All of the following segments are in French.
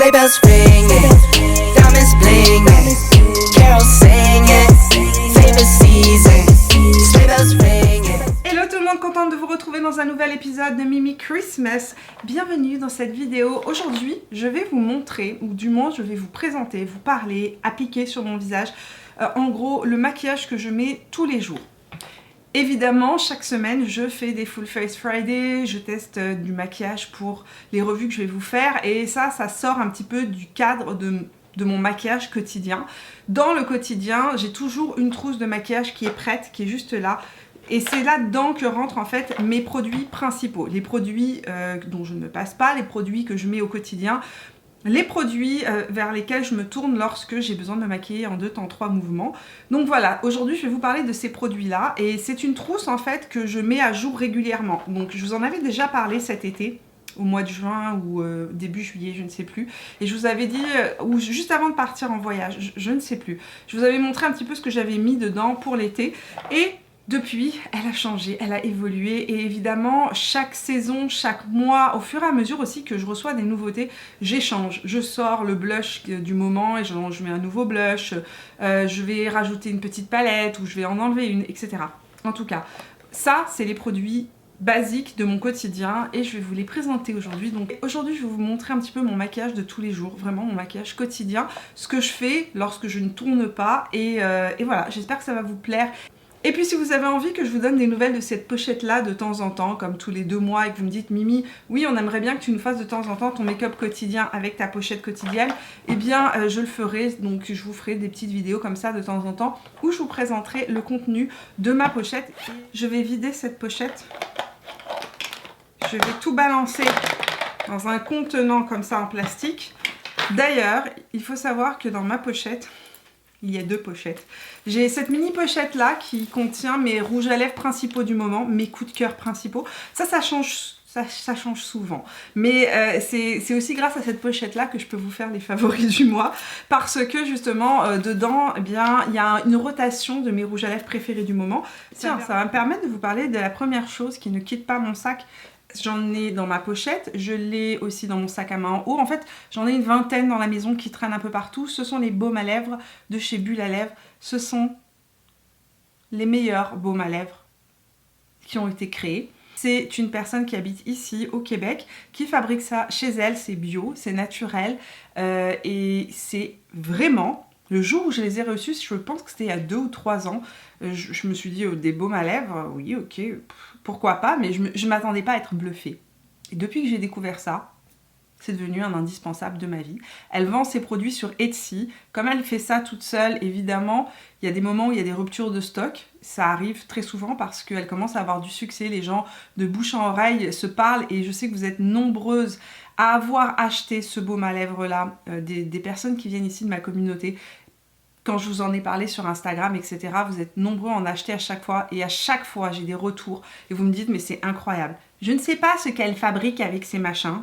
Sleigh bells ringing, diamonds blinging, carols singing, favorite season. Sleigh bells ringing. Hello tout le monde, contente de vous retrouver dans un nouvel épisode de Mimi Christmas. Bienvenue dans cette vidéo. Aujourd'hui, je vais vous montrer, ou du moins je vais vous présenter, vous parler, appliquer sur mon visage, en gros, le maquillage que je mets tous les jours. Évidemment, chaque semaine, je fais des Full Face Friday, je teste du maquillage pour les revues que je vais vous faire et ça sort un petit peu du cadre de mon maquillage quotidien. Dans le quotidien, j'ai toujours une trousse de maquillage qui est prête, qui est juste là. Et c'est là-dedans que rentrent en fait mes produits principaux, les produits dont je ne passe pas, les produits que je mets au quotidien, les produits vers lesquels je me tourne lorsque j'ai besoin de me maquiller en 2 temps 3 mouvements. Donc voilà, aujourd'hui je vais vous parler de ces produits-là et c'est une trousse en fait que je mets à jour régulièrement. Donc je vous en avais déjà parlé cet été, au mois de juin ou début juillet, je ne sais plus. Et je vous avais dit, ou juste avant de partir en voyage, je ne sais plus. Je vous avais montré un petit peu ce que j'avais mis dedans pour l'été et depuis, elle a changé, elle a évolué et évidemment, chaque saison, chaque mois, au fur et à mesure aussi que je reçois des nouveautés, j'échange. Je sors le blush du moment et je mets un nouveau blush, je vais rajouter une petite palette ou je vais en enlever une, etc. En tout cas, ça, c'est les produits basiques de mon quotidien et je vais vous les présenter aujourd'hui. Donc aujourd'hui, je vais vous montrer un petit peu mon maquillage de tous les jours, vraiment mon maquillage quotidien, ce que je fais lorsque je ne tourne pas et voilà, j'espère que ça va vous plaire. Et puis si vous avez envie que je vous donne des nouvelles de cette pochette là de temps en temps, comme tous les 2 mois et que vous me dites Mimi, oui on aimerait bien que tu nous fasses de temps en temps ton make-up quotidien avec ta pochette quotidienne, eh bien je le ferai, donc je vous ferai des petites vidéos comme ça de temps en temps où je vous présenterai le contenu de ma pochette. Je vais vider cette pochette, je vais tout balancer dans un contenant comme ça en plastique. D'ailleurs, il faut savoir que dans ma pochette, il y a 2 pochettes. J'ai cette mini pochette là qui contient mes rouges à lèvres principaux du moment, mes coups de cœur principaux. Ça change souvent. Mais c'est aussi grâce à cette pochette là que je peux vous faire les favoris du mois. Parce que justement, dedans, eh bien, il y a une rotation de mes rouges à lèvres préférés du moment. Tiens, ça va me permettre de vous parler de la première chose qui ne quitte pas mon sac. J'en ai dans ma pochette, je l'ai aussi dans mon sac à main en haut. En fait, j'en ai une vingtaine dans la maison qui traînent un peu partout. Ce sont les baumes à lèvres de chez Bulle à lèvres. Ce sont les meilleurs baumes à lèvres qui ont été créés. C'est une personne qui habite ici au Québec qui fabrique ça chez elle. C'est bio, c'est naturel et c'est vraiment... Le jour où je les ai reçus, je pense que c'était il y a 2 ou 3 ans, je me suis dit des baumes à lèvres, oui ok, pourquoi pas, mais je ne m'attendais pas à être bluffée. Et depuis que j'ai découvert ça, c'est devenu un indispensable de ma vie. Elle vend ses produits sur Etsy. Comme elle fait ça toute seule, évidemment, il y a des moments où il y a des ruptures de stock. Ça arrive très souvent parce qu'elle commence à avoir du succès. Les gens de bouche en oreille se parlent et je sais que vous êtes nombreuses à avoir acheté ce baume à lèvres là, des personnes qui viennent ici de ma communauté. Quand je vous en ai parlé sur Instagram, etc., vous êtes nombreux à en acheter à chaque fois et à chaque fois j'ai des retours et vous me dites mais c'est incroyable. Je ne sais pas ce qu'elle fabrique avec ces machins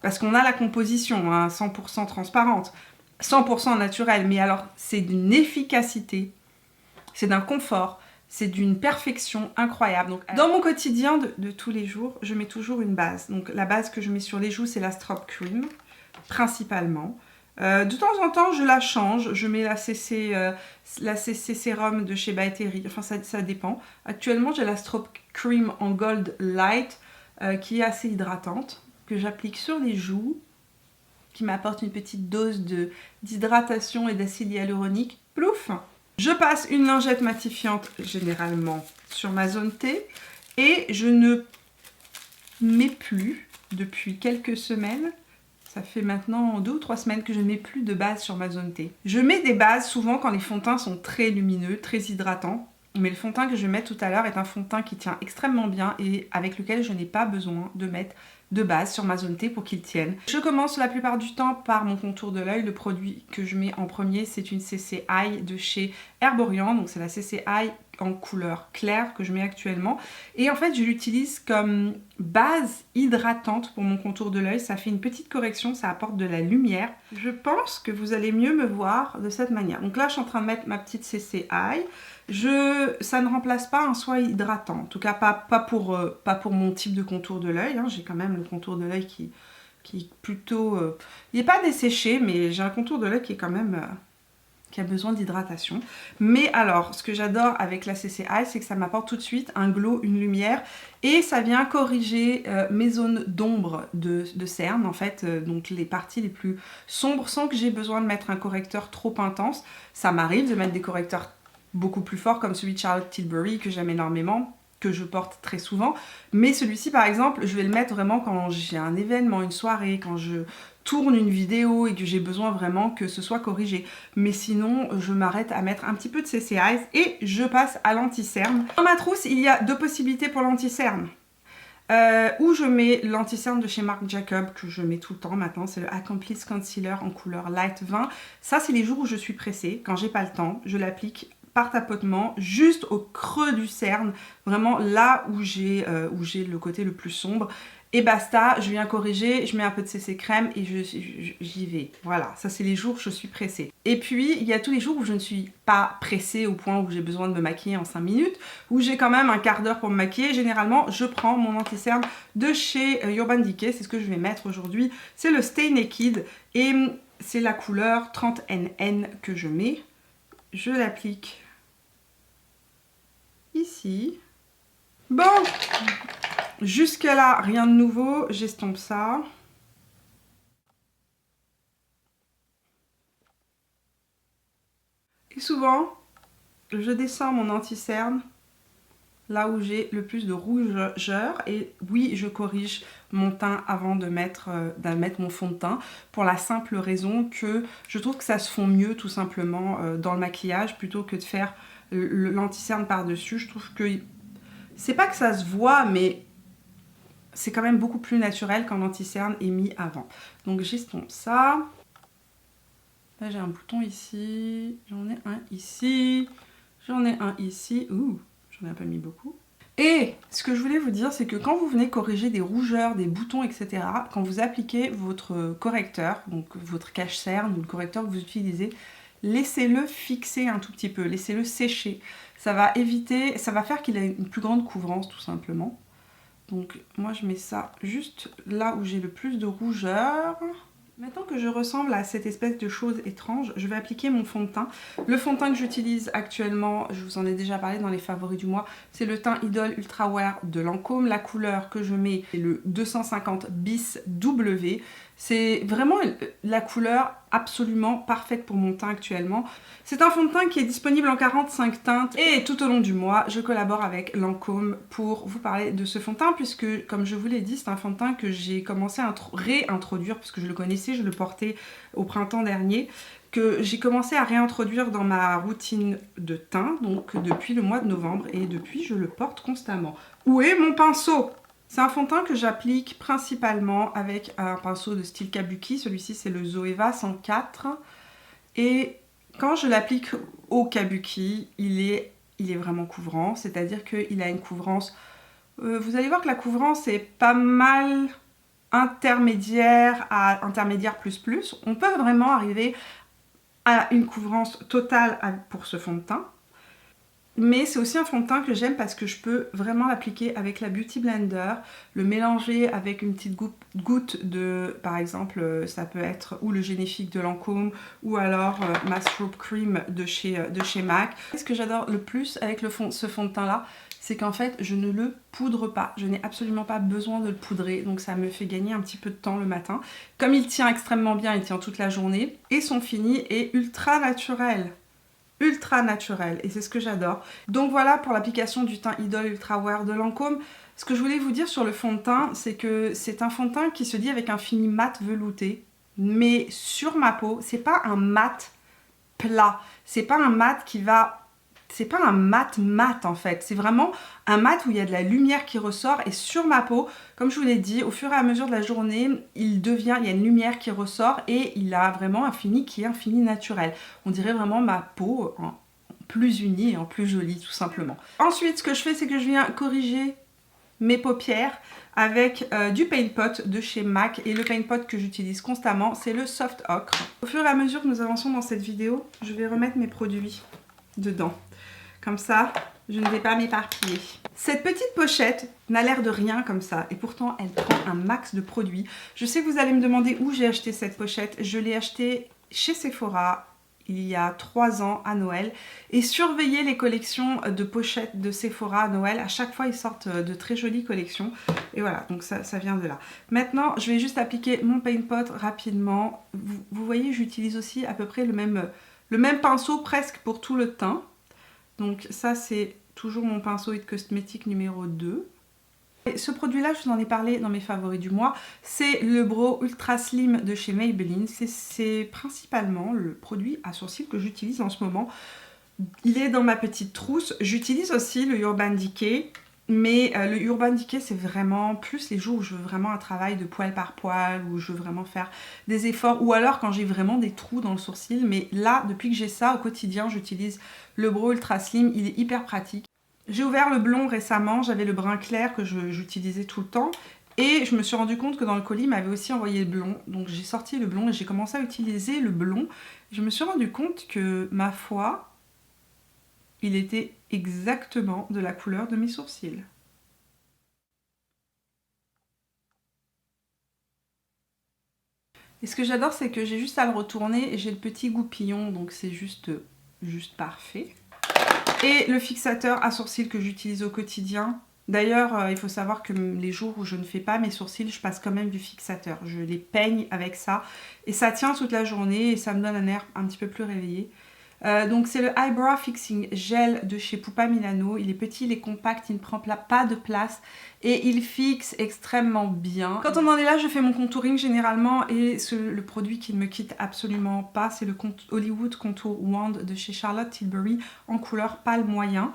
parce qu'on a la composition hein, 100% transparente, 100% naturelle, mais alors c'est d'une efficacité, c'est d'un confort, c'est d'une perfection incroyable. Donc, dans mon quotidien de tous les jours, je mets toujours une base. Donc la base que je mets sur les joues, c'est la Strobe Cream, principalement. De temps en temps, je la change. Je mets la CC Sérum de chez By Terry. Enfin, ça dépend. Actuellement, j'ai la Strobe Cream en Gold Light qui est assez hydratante, que j'applique sur les joues, qui m'apporte une petite dose d'hydratation et d'acide hyaluronique. Plouf! Je passe une lingette matifiante généralement sur ma zone T et je ne mets plus depuis quelques semaines. Ça fait maintenant 2 ou 3 semaines que je ne mets plus de base sur ma zone T. Je mets des bases souvent quand les fonds de teint sont très lumineux, très hydratants. Mais le fond de teint que je vais mettre tout à l'heure est un fond de teint qui tient extrêmement bien et avec lequel je n'ai pas besoin de mettre de base sur ma zone T pour qu'il tienne. Je commence la plupart du temps par mon contour de l'œil. Le produit que je mets en premier, c'est une CC Eye de chez Herborian. Donc c'est la CC Eye en couleur claire que je mets actuellement. Et en fait, je l'utilise comme base hydratante pour mon contour de l'œil. Ça fait une petite correction, ça apporte de la lumière. Je pense que vous allez mieux me voir de cette manière. Donc là, je suis en train de mettre ma petite CC Eye. Ça ne remplace pas un soin hydratant, en tout cas pas pour mon type de contour de l'œil, hein. J'ai quand même le contour de l'œil qui qui est plutôt... il n'est pas desséché, mais j'ai un contour de l'œil qui est quand même... qui a besoin d'hydratation. Mais alors, ce que j'adore avec la CC Eyes, c'est que ça m'apporte tout de suite un glow, une lumière, et ça vient corriger mes zones d'ombre de cerne, en fait, donc les parties les plus sombres, sans que j'ai besoin de mettre un correcteur trop intense. Ça m'arrive de mettre des correcteurs beaucoup plus forts, comme celui de Charlotte Tilbury, que j'aime énormément, que je porte très souvent, mais celui-ci par exemple je vais le mettre vraiment quand j'ai un événement, une soirée, quand je tourne une vidéo et que j'ai besoin vraiment que ce soit corrigé, mais sinon je m'arrête à mettre un petit peu de CC Eyes et je passe à l'anti-cerne. Dans ma trousse il y a deux possibilités pour l'anti-cerne. Où je mets l'anti-cerne de chez Marc Jacob que je mets tout le temps maintenant, c'est le Accomplice Concealer en couleur Light 20. Ça c'est les jours où je suis pressée, quand j'ai pas le temps, je l'applique par tapotement, juste au creux du cerne, vraiment là où j'ai le côté le plus sombre. Et basta, je viens corriger, je mets un peu de CC crème et j'y vais. Voilà, ça c'est les jours où je suis pressée. Et puis, il y a tous les jours où je ne suis pas pressée au point où j'ai besoin de me maquiller en 5 minutes, où j'ai quand même un quart d'heure pour me maquiller. Généralement, je prends mon anti-cerne de chez Urban Decay, c'est ce que je vais mettre aujourd'hui. C'est le Stay Naked et c'est la couleur 30NN que je mets. Je l'applique ici. Bon, jusque là rien de nouveau, j'estompe ça. Et souvent je descends mon anti-cerne là où j'ai le plus de rougeur, et oui, je corrige mon teint avant de mettre mon fond de teint, pour la simple raison que je trouve que ça se fond mieux tout simplement dans le maquillage, plutôt que de faire l'anti-cerne par-dessus. Je trouve que c'est pas que ça se voit, mais c'est quand même beaucoup plus naturel quand l'anti-cerne est mis avant. Donc j'estompe ça. Là j'ai un bouton ici, j'en ai un ici, j'en ai un ici. Ouh, j'en ai un peu mis beaucoup. Et ce que je voulais vous dire, c'est que quand vous venez corriger des rougeurs, des boutons, etc., quand vous appliquez votre correcteur, donc votre cache-cerne ou le correcteur que vous utilisez, laissez-le fixer un tout petit peu, laissez-le sécher. Ça va éviter, ça va faire qu'il ait une plus grande couvrance tout simplement. Donc moi je mets ça juste là où j'ai le plus de rougeur. Maintenant que je ressemble à cette espèce de chose étrange, je vais appliquer mon fond de teint. Le fond de teint que j'utilise actuellement, je vous en ai déjà parlé dans les favoris du mois, c'est le teint Idol Ultra Wear de Lancôme. La couleur que je mets est le 250 bis W. C'est vraiment la couleur absolument parfaite pour mon teint actuellement. C'est un fond de teint qui est disponible en 45 teintes et tout au long du mois, je collabore avec Lancôme pour vous parler de ce fond de teint, puisque comme je vous l'ai dit, c'est un fond de teint que j'ai commencé à réintroduire, parce que je le connaissais, je le portais au printemps dernier, que j'ai commencé à réintroduire dans ma routine de teint, donc depuis le mois de novembre, et depuis je le porte constamment. Où est mon pinceau ? C'est un fond de teint que j'applique principalement avec un pinceau de style Kabuki. Celui-ci c'est le Zoeva 104. Et quand je l'applique au Kabuki, il est vraiment couvrant. C'est-à-dire qu'il a une couvrance... vous allez voir que la couvrance est pas mal intermédiaire à intermédiaire plus plus. On peut vraiment arriver à une couvrance totale pour ce fond de teint. Mais c'est aussi un fond de teint que j'aime parce que je peux vraiment l'appliquer avec la Beauty Blender, le mélanger avec une petite goutte de, par exemple, ça peut être ou le Génifique de Lancôme ou alors ma Strobe Cream de chez MAC. Ce que j'adore le plus avec ce fond de teint là, c'est qu'en fait je ne le poudre pas, je n'ai absolument pas besoin de le poudrer, donc ça me fait gagner un petit peu de temps le matin. Comme il tient extrêmement bien, il tient toute la journée, et son fini est ultra naturel. Ultra naturel, et c'est ce que j'adore. Donc voilà pour l'application du teint Idol Ultra Wear de Lancôme. Ce que je voulais vous dire sur le fond de teint, c'est que c'est un fond de teint qui se dit avec un fini mat velouté, mais sur ma peau, c'est pas un mat plat, c'est pas un mat qui va... C'est pas un mat en fait, c'est vraiment un mat où il y a de la lumière qui ressort, et sur ma peau, comme je vous l'ai dit, au fur et à mesure de la journée, il y a une lumière qui ressort et il a vraiment un fini qui est un fini naturel. On dirait vraiment ma peau en plus unie et en plus jolie tout simplement. Ensuite, ce que je fais, c'est que je viens corriger mes paupières avec du Paint Pot de chez MAC, et le Paint Pot que j'utilise constamment, c'est le Soft Ocre. Au fur et à mesure que nous avançons dans cette vidéo, je vais remettre mes produits dedans. Comme ça, je ne vais pas m'éparpiller. Cette petite pochette n'a l'air de rien comme ça et pourtant elle prend un max de produits. Je sais que vous allez me demander où j'ai acheté cette pochette. Je l'ai achetée chez Sephora il y a 3 ans à Noël, et surveillez les collections de pochettes de Sephora à Noël. À chaque fois ils sortent de très jolies collections et voilà, donc ça vient de là. Maintenant je vais juste appliquer mon paint pot rapidement. Vous voyez, j'utilise aussi à peu près le même pinceau presque pour tout le teint. Donc ça c'est toujours mon pinceau It Cosmetics numéro 2. Et ce produit-là, je vous en ai parlé dans mes favoris du mois, c'est le Brow Ultra Slim de chez Maybelline. C'est principalement le produit à sourcils que j'utilise en ce moment. Il est dans ma petite trousse. J'utilise aussi le Urban Decay, mais le Urban Decay, c'est vraiment plus les jours où je veux vraiment un travail de poil par poil, où je veux vraiment faire des efforts, ou alors quand j'ai vraiment des trous dans le sourcil. Mais là, depuis que j'ai ça au quotidien, j'utilise le Brow Ultra Slim. Il est hyper pratique. J'ai ouvert le blond récemment, j'avais le brun clair que j'utilisais tout le temps. Et je me suis rendu compte que dans le colis, il m'avait aussi envoyé le blond. Donc j'ai sorti le blond et j'ai commencé à utiliser le blond. Je me suis rendu compte que, ma foi, il était exactement de la couleur de mes sourcils. Et ce que j'adore, c'est que j'ai juste à le retourner et j'ai le petit goupillon, donc c'est juste parfait. Et le fixateur à sourcils que j'utilise au quotidien. D'ailleurs, il faut savoir que les jours où je ne fais pas mes sourcils, je passe quand même du fixateur. Je les peigne avec ça et ça tient toute la journée et ça me donne un air un petit peu plus réveillé. Donc c'est le Eyebrow Fixing Gel de chez Pupa Milano. Il est petit, il est compact, il ne prend pas de place et il fixe extrêmement bien. Quand on en est là, je fais mon contouring généralement et le produit qui ne me quitte absolument pas, c'est le Hollywood Contour Wand de chez Charlotte Tilbury en couleur pâle moyen.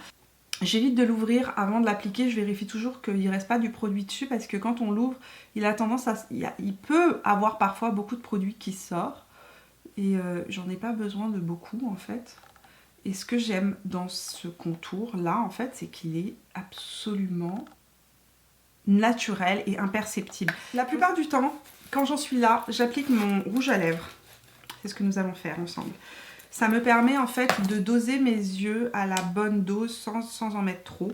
J'évite de l'ouvrir avant de l'appliquer, je vérifie toujours qu'il ne reste pas du produit dessus parce que quand on l'ouvre, il a tendance à... Il peut avoir parfois beaucoup de produits qui sortent. Et j'en ai pas besoin de beaucoup en fait. Et ce que j'aime dans ce contour là en fait, c'est qu'il est absolument naturel et imperceptible. La plupart du temps, quand j'en suis là, j'applique mon rouge à lèvres. C'est ce que nous allons faire ensemble. Ça me permet en fait de doser mes yeux à la bonne dose sans en mettre trop.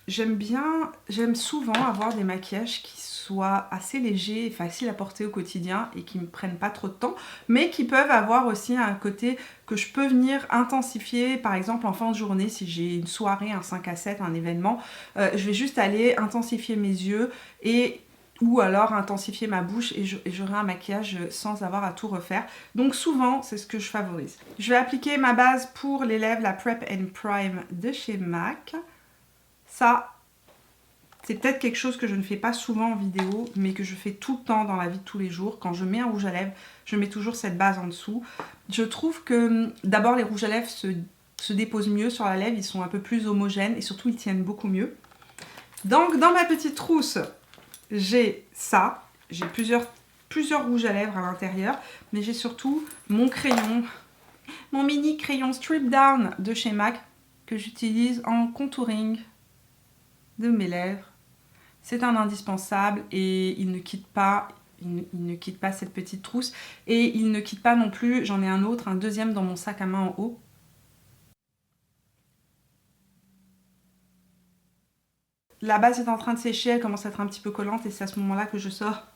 J'aime souvent avoir des maquillages qui soient assez légers et faciles à porter au quotidien et qui ne me prennent pas trop de temps, mais qui peuvent avoir aussi un côté que je peux venir intensifier, par exemple en fin de journée, si j'ai une soirée, un 5 à 7, un événement, je vais juste aller intensifier mes yeux ou alors intensifier ma bouche et j'aurai un maquillage sans avoir à tout refaire. Donc souvent, c'est ce que je favorise. Je vais appliquer ma base pour les lèvres, la Prep and Prime de chez MAC. Ça, c'est peut-être quelque chose que je ne fais pas souvent en vidéo, mais que je fais tout le temps dans la vie de tous les jours. Quand je mets un rouge à lèvres, je mets toujours cette base en dessous. Je trouve que d'abord les rouges à lèvres se déposent mieux sur la lèvre, ils sont un peu plus homogènes et surtout ils tiennent beaucoup mieux. Donc dans ma petite trousse, j'ai ça, j'ai plusieurs rouges à lèvres à l'intérieur, mais j'ai surtout mon crayon, mon mini crayon Strip Down de chez MAC que j'utilise en contouring de mes lèvres. C'est un indispensable et il ne quitte pas cette petite trousse et il ne quitte pas non plus, j'en ai un deuxième dans mon sac à main en haut. La base est en train de sécher, elle commence à être un petit peu collante et c'est à ce moment-là que je sors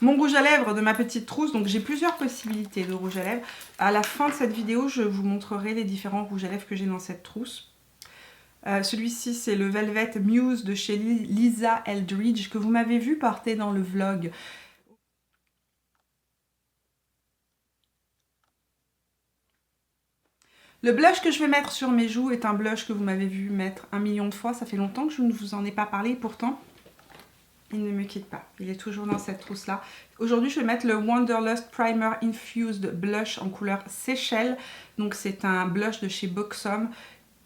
mon rouge à lèvres de ma petite trousse. Donc j'ai plusieurs possibilités de rouge à lèvres. À la fin de cette vidéo, je vous montrerai les différents rouges à lèvres que j'ai dans cette trousse. Celui-ci, c'est le Velvet Muse de chez Lisa Eldridge que vous m'avez vu porter dans le vlog. Le blush que je vais mettre sur mes joues est un blush que vous m'avez vu mettre 1 million de fois. Ça fait longtemps que je ne vous en ai pas parlé, pourtant il ne me quitte pas. Il est toujours dans cette trousse-là. Aujourd'hui, je vais mettre le Wanderlust Primer Infused Blush en couleur Seychelles. Donc c'est un blush de chez Buxom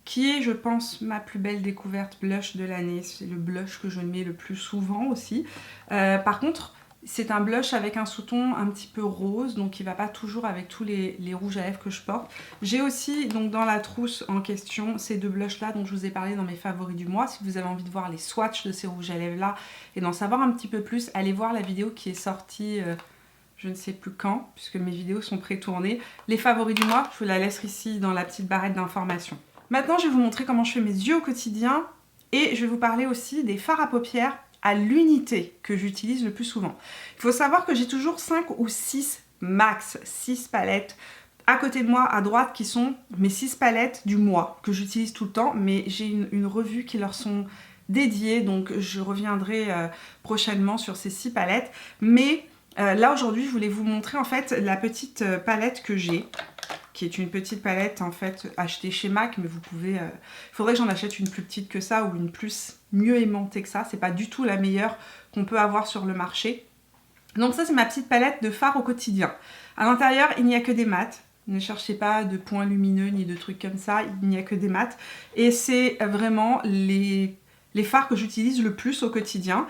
qui est, je pense, ma plus belle découverte blush de l'année. C'est le blush que je mets le plus souvent aussi. Par contre, c'est un blush avec un sous-ton un petit peu rose, donc il ne va pas toujours avec tous les rouges à lèvres que je porte. J'ai aussi donc dans la trousse en question ces deux blushs là dont je vous ai parlé dans mes favoris du mois. Si vous avez envie de voir les swatchs de ces rouges à lèvres là et d'en savoir un petit peu plus, allez voir la vidéo qui est sortie je ne sais plus quand, puisque mes vidéos sont pré-tournées. Les favoris du mois, je vous la laisse ici dans la petite barrette d'informations. Maintenant, je vais vous montrer comment je fais mes yeux au quotidien et je vais vous parler aussi des fards à paupières à l'unité que j'utilise le plus souvent. Il faut savoir que j'ai toujours 5 ou 6 max, 6 palettes à côté de moi à droite qui sont mes 6 palettes du mois que j'utilise tout le temps, mais j'ai une revue qui leur sont dédiées, donc je reviendrai prochainement sur ces 6 palettes. Mais là aujourd'hui je voulais vous montrer en fait la petite palette que j'ai, qui est une petite palette en fait achetée chez MAC, mais vous pouvez... il faudrait que j'en achète une plus petite que ça ou une plus mieux aimantée que ça. C'est pas du tout la meilleure qu'on peut avoir sur le marché. Donc ça c'est ma petite palette de fard au quotidien. À l'intérieur il n'y a que des mats. Ne cherchez pas de points lumineux ni de trucs comme ça, il n'y a que des mats. Et c'est vraiment les fards que j'utilise le plus au quotidien.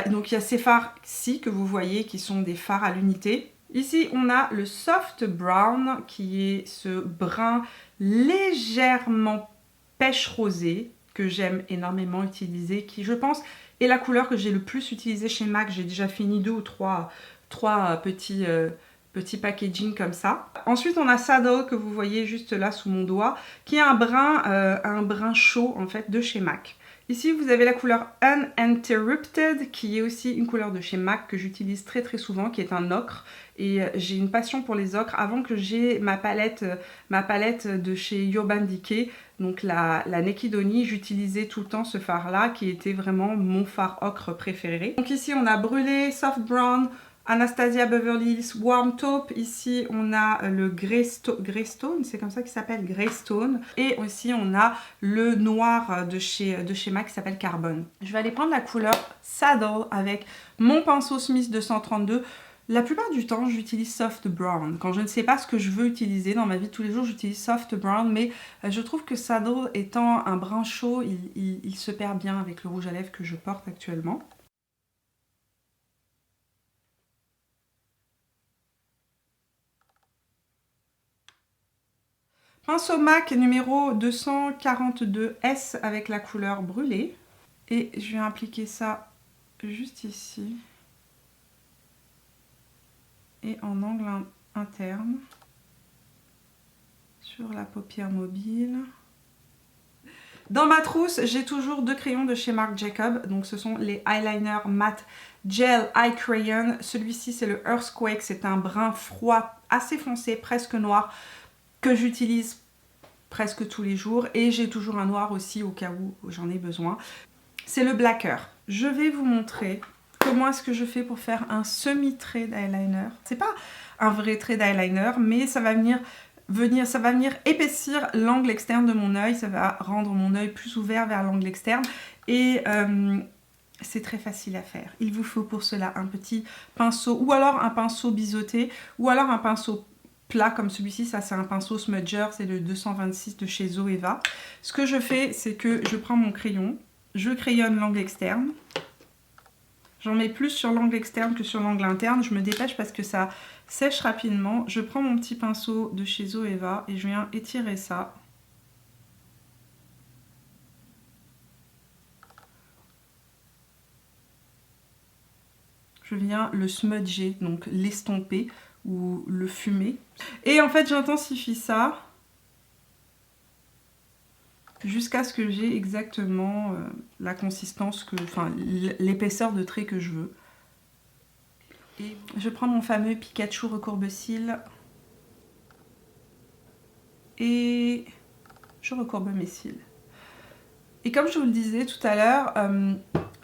Donc il y a ces fards-ci que vous voyez qui sont des fards à l'unité. Ici, on a le Soft Brown, qui est ce brun légèrement pêche rosé, que j'aime énormément utiliser, qui, je pense, est la couleur que j'ai le plus utilisée chez MAC. J'ai déjà fini 2 ou 3 petits packaging comme ça. Ensuite, on a Saddle, que vous voyez juste là sous mon doigt, qui est un brun chaud, en fait, de chez MAC. Ici, vous avez la couleur Uninterrupted, qui est aussi une couleur de chez MAC que j'utilise très souvent, qui est un ocre. Et j'ai une passion pour les ocres. Avant que j'ai ma palette de chez Urban Decay, donc la Naked Oni, j'utilisais tout le temps ce fard-là, qui était vraiment mon fard ocre préféré. Donc ici, on a Brûlé, Soft Brown, Anastasia Beverly Hills Warm Taupe. Ici, on a le Greystone, c'est comme ça qu'il s'appelle, Greystone. Et aussi, on a le noir de chez MAC qui s'appelle Carbone. Je vais aller prendre la couleur Saddle avec mon pinceau Smith 232. La plupart du temps, j'utilise Soft Brown. Quand je ne sais pas ce que je veux utiliser dans ma vie de tous les jours, j'utilise Soft Brown. Mais je trouve que Saddle étant un brun chaud, il se perd bien avec le rouge à lèvres que je porte actuellement. Pinceau MAC numéro 242S avec la couleur Brûlée. Et je vais appliquer ça juste ici. Et en angle interne. Sur la paupière mobile. Dans ma trousse, j'ai toujours 2 crayons de chez Marc Jacob. Donc ce sont les Eyeliner Matte Gel Eye Crayon. Celui-ci c'est le Earthquake. C'est un brun froid assez foncé, presque noir, que j'utilise presque tous les jours. Et j'ai toujours un noir aussi au cas où j'en ai besoin. C'est le Blacker. Je vais vous montrer comment est-ce que je fais pour faire un semi-trait d'eyeliner. C'est pas un vrai trait d'eyeliner, mais ça va venir épaissir l'angle externe de mon œil. Ça va rendre mon œil plus ouvert vers l'angle externe. Et c'est très facile à faire. Il vous faut pour cela un petit pinceau, ou alors un pinceau biseauté, ou alors un pinceau plat comme celui-ci. Ça c'est un pinceau smudger, c'est le 226 de chez Zoeva. Ce que je fais, c'est que je prends mon crayon, je crayonne l'angle externe. J'en mets plus sur l'angle externe que sur l'angle interne. Je me dépêche parce que ça sèche rapidement. Je prends mon petit pinceau de chez Zoeva et je viens étirer ça. Je viens le smudger, donc l'estomper ou le fumer. Et en fait, j'intensifie ça jusqu'à ce que j'ai exactement la consistance, l'épaisseur de trait que je veux. Et je prends mon fameux Pikachu recourbe-cils et je recourbe mes cils. Et comme je vous le disais tout à l'heure,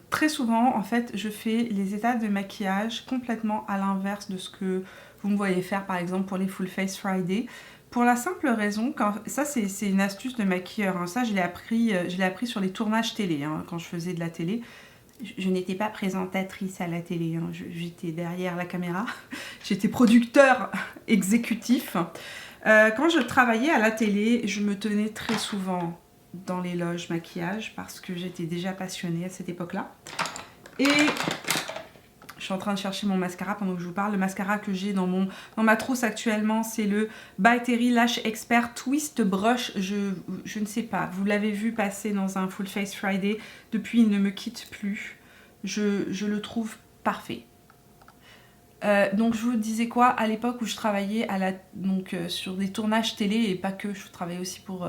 très souvent en fait je fais les étapes de maquillage complètement à l'inverse de ce que vous me voyez faire par exemple pour les Full Face Friday. Pour la simple raison, ça c'est une astuce de maquilleur, hein. Ça je l'ai appris sur les tournages télé, hein, quand je faisais de la télé. Je n'étais pas présentatrice à la télé, hein. J'étais derrière la caméra, j'étais producteur exécutif. Quand je travaillais à la télé, je me tenais très souvent dans les loges maquillage parce que j'étais déjà passionnée à cette époque-là. Et je suis en train de chercher mon mascara pendant que je vous parle. Le mascara que j'ai dans ma trousse actuellement, c'est le By Terry Lash Expert Twist Brush. Je ne sais pas, vous l'avez vu passer dans un Full Face Friday. Depuis, il ne me quitte plus. Je le trouve parfait. Donc je vous disais quoi, à l'époque où je travaillais sur des tournages télé et pas que, je travaillais aussi pour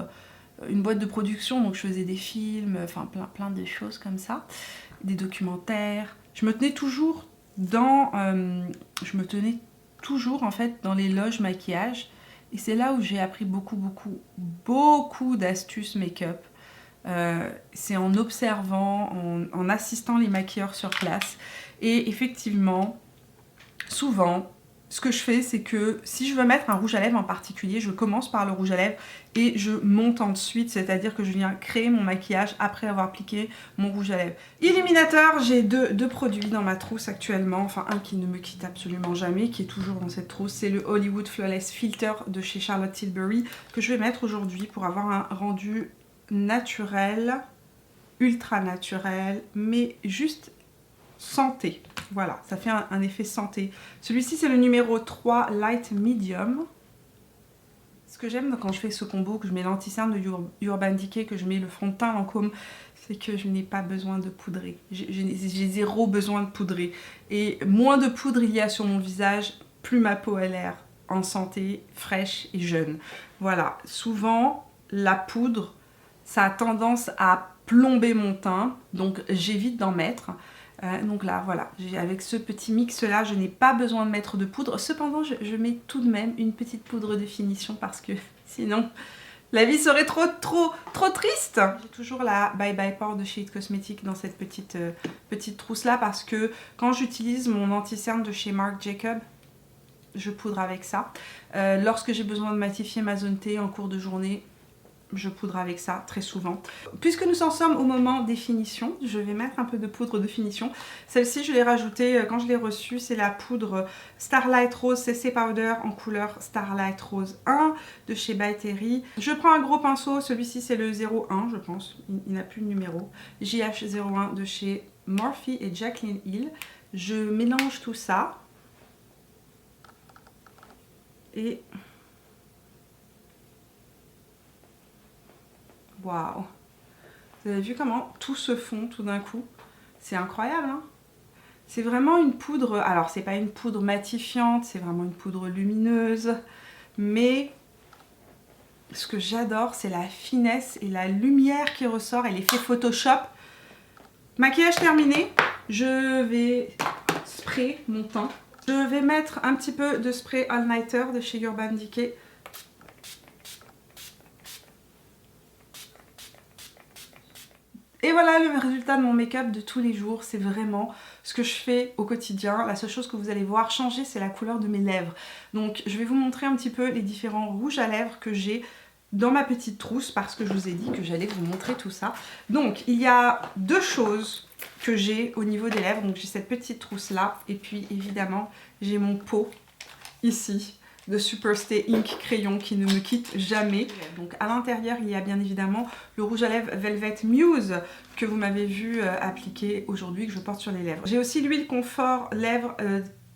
une boîte de production, donc je faisais des films, enfin plein de choses comme ça, des documentaires. Je me tenais toujours en fait dans les loges maquillage, et c'est là où j'ai appris beaucoup d'astuces make-up. C'est en observant, en assistant les maquilleurs sur place, et effectivement, souvent, ce que je fais, c'est que si je veux mettre un rouge à lèvres en particulier, je commence par le rouge à lèvres et je monte ensuite, c'est-à-dire que je viens créer mon maquillage après avoir appliqué mon rouge à lèvres. Illuminateur, j'ai deux produits dans ma trousse actuellement, enfin un qui ne me quitte absolument jamais, qui est toujours dans cette trousse, c'est le Hollywood Flawless Filter de chez Charlotte Tilbury, que je vais mettre aujourd'hui pour avoir un rendu naturel, ultra naturel, mais juste santé. Voilà, ça fait un effet santé. Celui-ci, c'est le numéro 3 Light Medium. Ce que j'aime quand je fais ce combo, que je mets l'anti-cerne de Urban Decay, que je mets le fond de teint Lancôme, c'est que je n'ai pas besoin de poudrer. J'ai zéro besoin de poudrer. Et moins de poudre il y a sur mon visage, plus ma peau a l'air en santé, fraîche et jeune. Voilà, souvent, la poudre, ça a tendance à plomber mon teint, donc j'évite d'en mettre. Donc là, voilà, avec ce petit mix-là, je n'ai pas besoin de mettre de poudre. Cependant, je mets tout de même une petite poudre de finition parce que sinon, la vie serait trop triste. J'ai toujours la Bye Bye Pore de chez It Cosmetics dans cette petite trousse-là parce que quand j'utilise mon anti-cerne de chez Marc Jacobs, je poudre avec ça. Lorsque j'ai besoin de matifier ma zone T en cours de journée, je poudre avec ça très souvent. Puisque nous en sommes au moment des finitions, je vais mettre un peu de poudre de finition. Celle-ci, je l'ai rajoutée quand je l'ai reçue. C'est la poudre Starlight Rose CC Powder en couleur Starlight Rose 1 de chez By Terry. Je prends un gros pinceau. Celui-ci, c'est le 01, je pense. Il n'a plus de numéro. JH01 de chez Morphe et Jaclyn Hill. Je mélange tout ça. Et... waouh! Vous avez vu comment tout se fond tout d'un coup? C'est incroyable, hein? C'est vraiment une poudre... alors, c'est pas une poudre matifiante, c'est vraiment une poudre lumineuse. Mais ce que j'adore, c'est la finesse et la lumière qui ressort et l'effet Photoshop. Maquillage terminé. Je vais spray mon teint. Je vais mettre un petit peu de spray All Nighter de chez Urban Decay. Et voilà le résultat de mon make-up de tous les jours. C'est vraiment ce que je fais au quotidien. La seule chose que vous allez voir changer, c'est la couleur de mes lèvres. Donc je vais vous montrer un petit peu les différents rouges à lèvres que j'ai dans ma petite trousse parce que je vous ai dit que j'allais vous montrer tout ça. Donc il y a deux choses que j'ai au niveau des lèvres. Donc j'ai cette petite trousse là et puis évidemment j'ai mon pot ici de Superstay Ink crayon qui ne me quitte jamais. Donc à l'intérieur il y a bien évidemment le rouge à lèvres Velvet Muse que vous m'avez vu appliquer aujourd'hui, que je porte sur les lèvres. J'ai aussi l'huile confort lèvres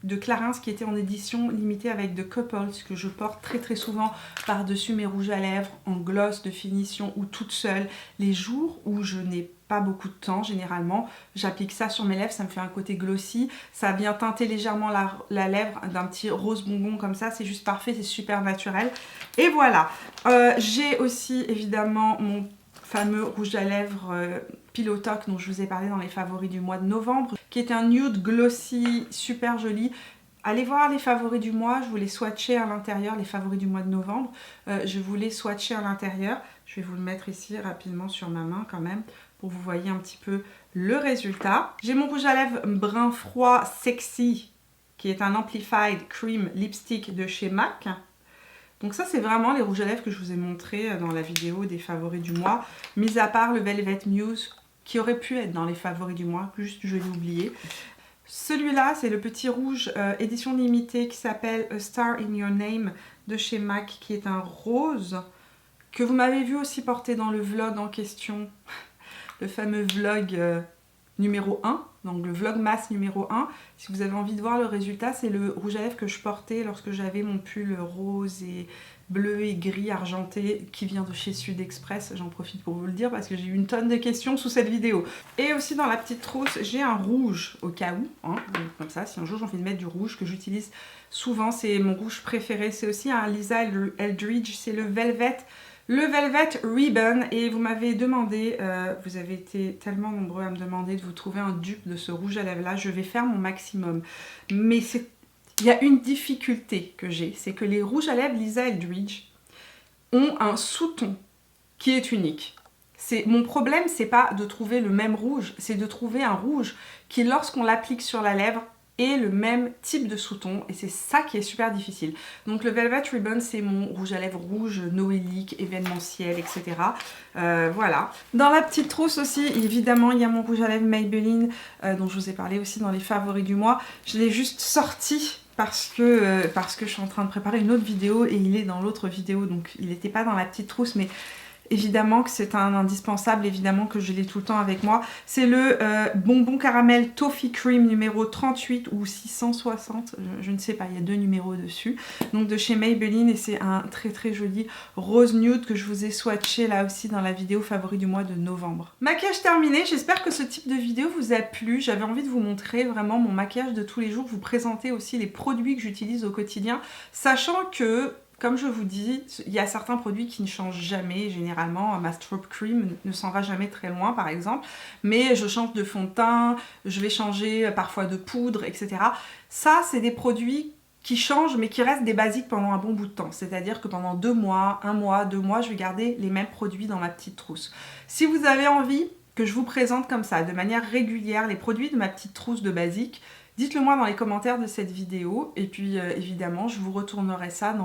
de Clarins qui était en édition limitée avec The Couples que je porte très souvent par-dessus mes rouges à lèvres en gloss de finition ou toute seule. Les jours où je n'ai pas beaucoup de temps généralement, j'applique ça sur mes lèvres, ça me fait un côté glossy, ça vient teinter légèrement la lèvre d'un petit rose bonbon comme ça, c'est juste parfait, c'est super naturel. Et voilà, j'ai aussi évidemment mon fameux rouge à lèvres Pillow Talk dont je vous ai parlé dans les favoris du mois de novembre, qui est un nude glossy super joli. Allez voir les favoris du mois, je vous les swatcher à l'intérieur, les favoris du mois de novembre. Je vous les swatcher à l'intérieur. Je vais vous le mettre ici rapidement sur ma main quand même, pour que vous voyez un petit peu le résultat. J'ai mon rouge à lèvres brun froid sexy, qui est un Amplified Cream Lipstick de chez MAC. Donc ça, c'est vraiment les rouges à lèvres que je vous ai montré dans la vidéo des favoris du mois, mis à part le Velvet Muse, qui aurait pu être dans les favoris du mois, juste je l'ai oublié. Celui-là, c'est le petit rouge édition limitée qui s'appelle A Star in Your Name de chez MAC, qui est un rose que vous m'avez vu aussi porter dans le vlog en question, le fameux vlog numéro 1, donc le vlogmas numéro 1. Si vous avez envie de voir le résultat, c'est le rouge à lèvres que je portais lorsque j'avais mon pull rose et bleu et gris argenté qui vient de chez Sud Express. J'en profite pour vous le dire parce que j'ai eu une tonne de questions sous cette vidéo. Et aussi dans la petite trousse, j'ai un rouge au cas où, hein, comme ça, si un jour j'ai envie de mettre du rouge que j'utilise souvent, c'est mon rouge préféré. C'est aussi un Lisa Eldridge, c'est le Velvet le Velvet Ribbon. Et vous m'avez demandé, vous avez été tellement nombreux à me demander de vous trouver un dupe de ce rouge à lèvres là. Je vais faire mon maximum. Mais il y a une difficulté que j'ai, c'est que les rouges à lèvres Lisa Eldridge ont un sous-ton qui est unique. Mon problème, c'est pas de trouver le même rouge, c'est de trouver un rouge qui, lorsqu'on l'applique sur la lèvre, ait le même type de sous-ton, et c'est ça qui est super difficile. Donc le Velvet Ribbon, c'est mon rouge à lèvres rouge, noélique, événementiel, etc. Voilà. Dans la petite trousse aussi, évidemment, il y a mon rouge à lèvres Maybelline, dont je vous ai parlé aussi dans les favoris du mois. Je l'ai juste sorti parce que je suis en train de préparer une autre vidéo, et il est dans l'autre vidéo, donc il n'était pas dans la petite trousse, mais évidemment que c'est un indispensable, évidemment que je l'ai tout le temps avec moi. C'est le bonbon caramel Toffee Cream numéro 38 ou 660, je ne sais pas, il y a 2 numéros dessus. Donc de chez Maybelline, et c'est un très très joli rose nude que je vous ai swatché là aussi dans la vidéo favori du mois de novembre. Maquillage terminé, j'espère que ce type de vidéo vous a plu. J'avais envie de vous montrer vraiment mon maquillage de tous les jours, vous présenter aussi les produits que j'utilise au quotidien, sachant que comme je vous dis, il y a certains produits qui ne changent jamais, généralement, ma Strobe Cream ne s'en va jamais très loin par exemple, mais je change de fond de teint, je vais changer parfois de poudre, etc. Ça, c'est des produits qui changent mais qui restent des basiques pendant un bon bout de temps, c'est-à-dire que pendant 2 mois, 1 mois, 2 mois, je vais garder les mêmes produits dans ma petite trousse. Si vous avez envie que je vous présente comme ça, de manière régulière, les produits de ma petite trousse de basique, dites-le moi dans les commentaires de cette vidéo, et puis évidemment je vous retournerai ça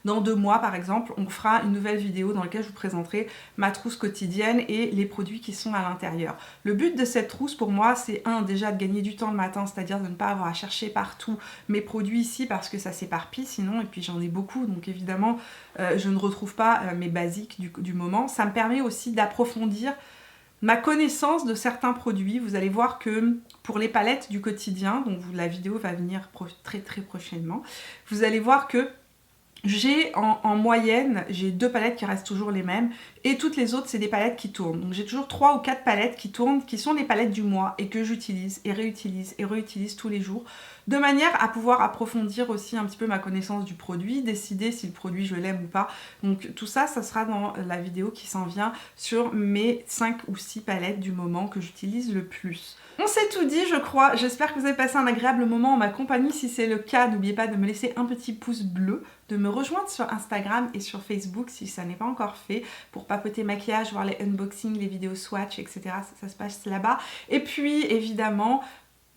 dans 2 mois par exemple. On fera une nouvelle vidéo dans laquelle je vous présenterai ma trousse quotidienne et les produits qui sont à l'intérieur. Le but de cette trousse pour moi, c'est déjà de gagner du temps le matin, c'est-à-dire de ne pas avoir à chercher partout mes produits ici parce que ça s'éparpille sinon, et puis j'en ai beaucoup, donc évidemment je ne retrouve pas mes basiques du moment. Ça me permet aussi d'approfondir ma connaissance de certains produits. Vous allez voir que pour les palettes du quotidien, dont la vidéo va venir très très prochainement, vous allez voir que j'ai en moyenne, j'ai 2 palettes qui restent toujours les mêmes, et toutes les autres c'est des palettes qui tournent. Donc j'ai toujours 3 ou 4 palettes qui tournent, qui sont les palettes du mois et que j'utilise et réutilise tous les jours, de manière à pouvoir approfondir aussi un petit peu ma connaissance du produit, décider si le produit je l'aime ou pas. Donc tout ça, ça sera dans la vidéo qui s'en vient sur mes 5 ou 6 palettes du moment que j'utilise le plus. On s'est tout dit, je crois. J'espère que vous avez passé un agréable moment en ma compagnie. Si c'est le cas, n'oubliez pas de me laisser un petit pouce bleu, de me rejoindre sur Instagram et sur Facebook si ça n'est pas encore fait, pour papoter maquillage, voir les unboxings, les vidéos swatch, etc. Ça se passe là-bas. Et puis évidemment,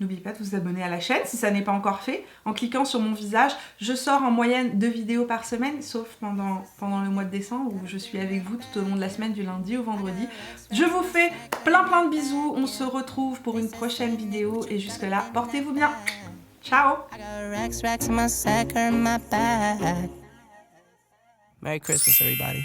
n'oubliez pas de vous abonner à la chaîne si ça n'est pas encore fait. En cliquant sur mon visage, je sors en moyenne 2 vidéos par semaine, sauf pendant le mois de décembre où je suis avec vous tout au long de la semaine du lundi au vendredi. Je vous fais plein de bisous. On se retrouve pour une prochaine vidéo et jusque là, portez-vous bien. Ciao! Merry Christmas, everybody.